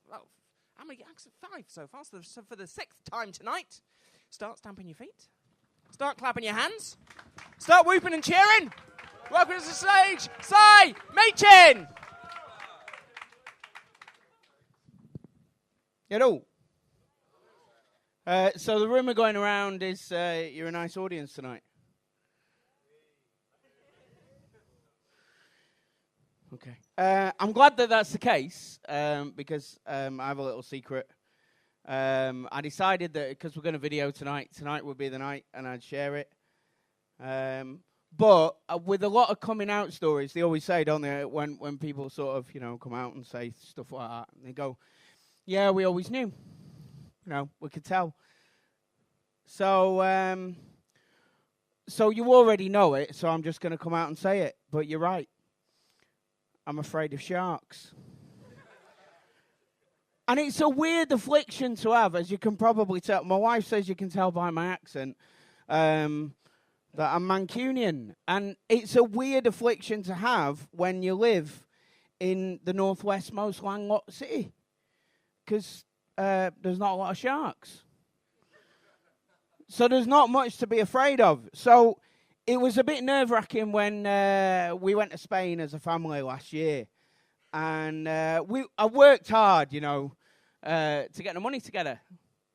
well, how many acts? 5 so far. So for the 6th time tonight, start stamping your feet. Start clapping your hands. Start whooping and cheering. Welcome to the stage, Machin. Hello. So the rumour going around is you're a nice audience tonight. Okay. I'm glad that that's the case because I have a little secret. I decided that because we're going to video tonight would be the night, and I'd share it. But with a lot of coming out stories, they always say, don't they, when people sort of, come out and say stuff like that, and they go, yeah, we always knew. We could tell. So you already know it, so I'm just going to come out and say it. But you're right. I'm afraid of sharks. And it's a weird affliction to have, as you can probably tell. My wife says you can tell by my accent that I'm Mancunian. And it's a weird affliction to have when you live in the northwest most landlocked city. Because there's not a lot of sharks. So there's not much to be afraid of. So it was a bit nerve-wracking when we went to Spain as a family last year. And I worked hard, to get the money together,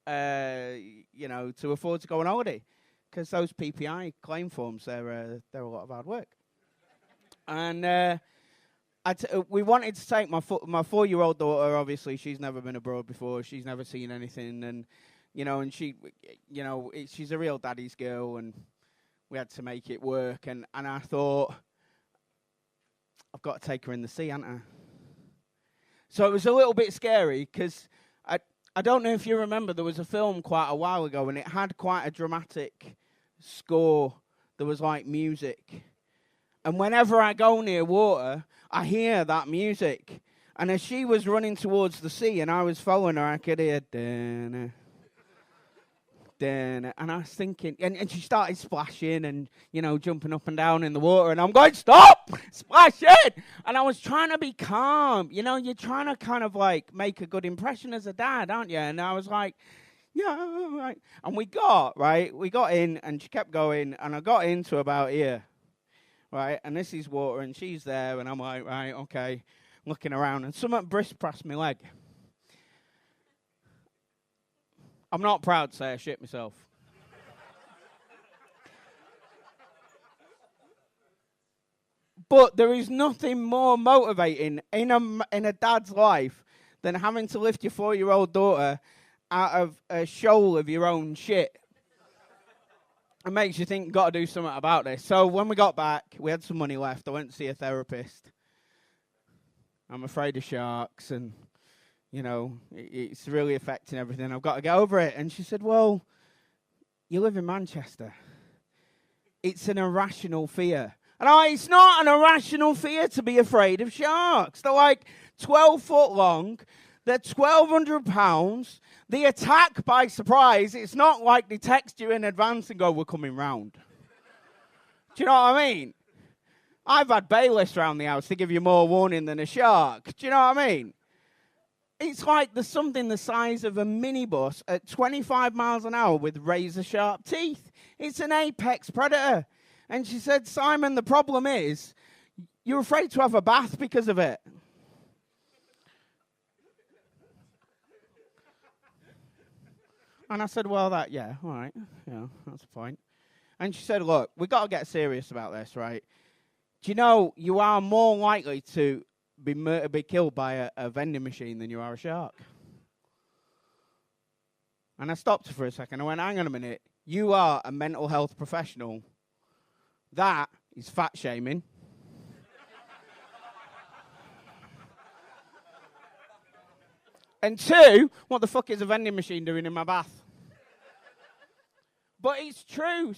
to afford to go on holiday. Because those PPI claim forms, they're a lot of hard work. And we wanted to take my 4-year-old daughter. Obviously, she's never been abroad before. She's never seen anything. And, and she's a real daddy's girl. And we had to make it work. And I thought, I've got to take her in the sea, haven't I? So it was a little bit scary because I don't know if you remember, there was a film quite a while ago and it had quite a dramatic score. There was like music. And whenever I go near water, I hear that music. And as she was running towards the sea and I was following her, I could hear, dun, dun, and I was thinking, and she started splashing and, jumping up and down in the water. And I'm going, stop, splashing. And I was trying to be calm. You're trying to kind of like make a good impression as a dad, aren't you? And I was like, yeah, right. And we got in and she kept going. And I got into about here, right? And this is water and she's there. And I'm like, right, okay, looking around. And something brisk past my leg. I'm not proud to say I shit myself. But there is nothing more motivating in a dad's life than having to lift your 4-year-old daughter out of a shoal of your own shit. It makes you think, got to do something about this. So when we got back, we had some money left. I went to see a therapist. I'm afraid of sharks and, it's really affecting everything. I've got to get over it. And she said, well, you live in Manchester. It's an irrational fear. And it's not an irrational fear to be afraid of sharks. They're like 12 foot long. They're 1,200 pounds. They attack by surprise. It's not like they text you in advance and go, we're coming round. Do you know what I mean? I've had bailiffs around the house to give you more warning than a shark. Do you know what I mean? It's like there's something the size of a minibus at 25 miles an hour with razor-sharp teeth. It's an apex predator. And she said, Simon, the problem is you're afraid to have a bath because of it. And I said, well, all right, that's the point. And she said, look, we've got to get serious about this, right? Do you know you are more likely to be killed by a vending machine than you are a shark? And I stopped her for a second. I went, hang on a minute. You are a mental health professional. That is fat shaming. And 2, what the fuck is a vending machine doing in my bath? But it's true.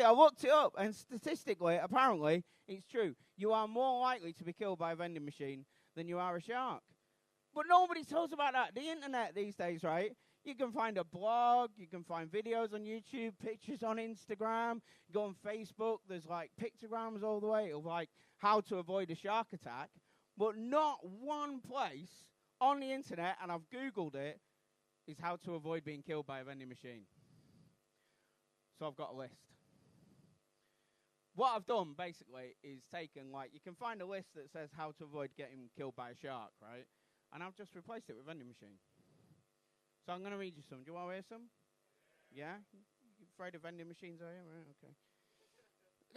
I looked it up, and statistically, apparently, it's true. You are more likely to be killed by a vending machine than you are a shark. But nobody talks about that. The internet these days, right? You can find a blog, you can find videos on YouTube, pictures on Instagram, go on Facebook, there's like pictograms all the way of like how to avoid a shark attack. But not one place on the internet, and I've Googled it, is how to avoid being killed by a vending machine. So I've got a list. What I've done, basically, is taken, like, you can find a list that says how to avoid getting killed by a shark, right? And I've just replaced it with a vending machine. So I'm going to read you some. Do you want to hear some? Yeah? You afraid of vending machines, are you? Right, okay.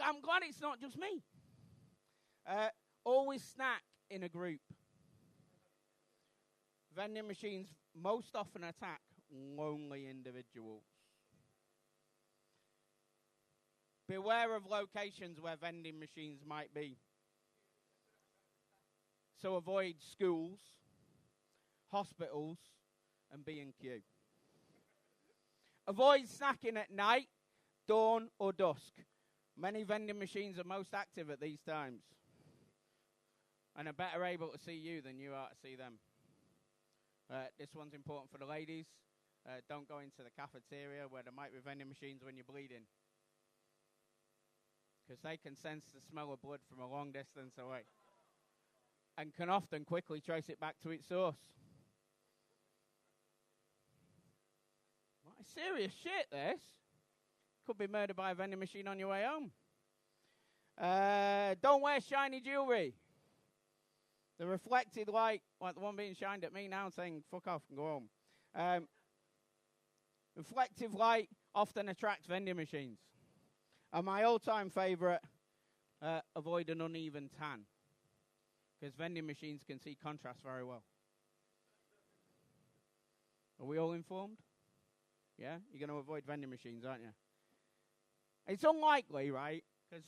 I'm glad it's not just me. Always snack in a group. Vending machines most often attack lonely individuals. Beware of locations where vending machines might be. So avoid schools, hospitals, and B&Q. Avoid snacking at night, dawn, or dusk. Many vending machines are most active at these times and are better able to see you than you are to see them. This one's important for the ladies. Don't go into the cafeteria where there might be vending machines when you're bleeding, because they can sense the smell of blood from a long distance away and can often quickly trace it back to its source. What serious shit, this. Could be murdered by a vending machine on your way home. Don't wear shiny jewellery. The reflected light, like the one being shined at me now, saying, fuck off and go home. Reflective light often attracts vending machines. And my all-time favourite, avoid an uneven tan. Because vending machines can see contrast very well. Are we all informed? Yeah? You're going to avoid vending machines, aren't you? It's unlikely, right? Because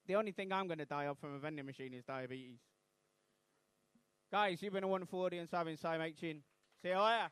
the only thing I'm going to die of from a vending machine is diabetes. Guys, you've been a wonderful audience. I've been Machin. See you later.